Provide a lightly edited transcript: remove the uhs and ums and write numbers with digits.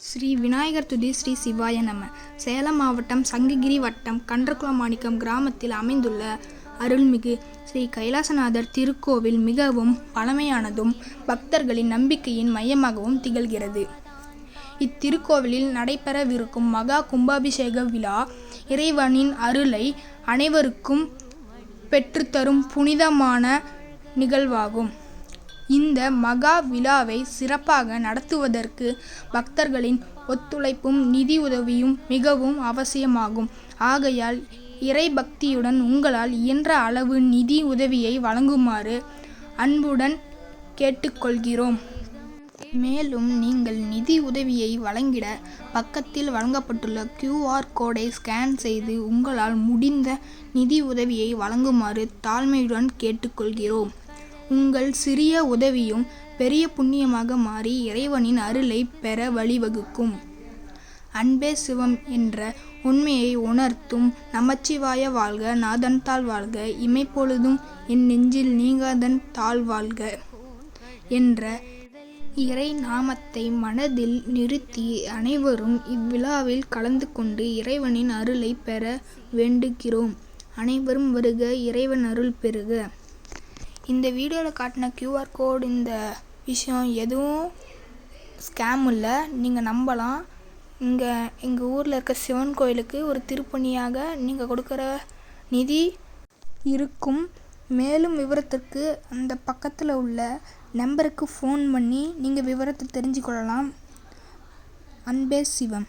ஸ்ரீ விநாயகர் துதி ஸ்ரீ சிவாய நம. சேலம் மாவட்டம் சங்ககிரி வட்டம் கன்றகுளமாணிக்கம் கிராமத்தில் அமைந்துள்ள அருள்மிகு ஸ்ரீ கைலாசநாதர் திருக்கோவில் மிகவும் பழமையானதும் பக்தர்களின் நம்பிக்கையின் மையமாகவும் திகழ்கிறது. இத்திருக்கோவிலில் நடைபெறவிருக்கும் மகா கும்பாபிஷேக விழா இறைவனின் அருளை அனைவருக்கும் பெற்றுத்தரும் புனிதமான நிகழ்வாகும். இந்த மகா விழாவை சிறப்பாக நடத்துவதற்கு பக்தர்களின் ஒத்துழைப்பும் நிதி உதவியும் மிகவும் அவசியமாகும். ஆகையால் இறைபக்தியுடன் உங்களால் இயன்ற அளவு நிதி உதவியை வழங்குமாறு அன்புடன் கேட்டுக்கொள்கிறோம். மேலும் நீங்கள் நிதி உதவியை வழங்கிட பக்கத்தில் வழங்கப்பட்டுள்ள QR கோடை ஸ்கேன் செய்து உங்களால் முடிந்த நிதி உதவியை வழங்குமாறு தாழ்மையுடன் கேட்டுக்கொள்கிறோம். உங்கள் சிறிய உதவியும் பெரிய புண்ணியமாக மாறி இறைவனின் அருளை பெற வழிவகுக்கும். அன்பே சிவம் என்ற உண்மையை உணர்த்தும் நமச்சிவாய வாழ்க, நாதன் தாழ் வாழ்க, இமைப்பொழுதும் என் நெஞ்சில் நீங்காதன் தாழ் வாழ்க என்ற இறை நாமத்தை மனதில் நிறுத்தி அனைவரும் இவ்விழாவில் கலந்து கொண்டு இறைவனின் அருளை பெற வேண்டுகிறோம். அனைவரும் வருக, இறைவன் அருள் பெறுக. இந்த வீடியோவில் காட்டின QR கோடு இந்த விஷயம் எதுவும் ஸ்கேம் இல்லை, நீங்கள் நம்பலாம். எங்கள் ஊரில் இருக்க சிவன் கோயிலுக்கு ஒரு திருப்பணியாக நீங்கள் கொடுக்குற நிதி இருக்கும். மேலும் விவரத்திற்கு அந்த பக்கத்தில் உள்ள நம்பருக்கு ஃபோன் பண்ணி நீங்கள் விவரத்தை தெரிஞ்சுக்கொள்ளலாம். அன்பே சிவம்.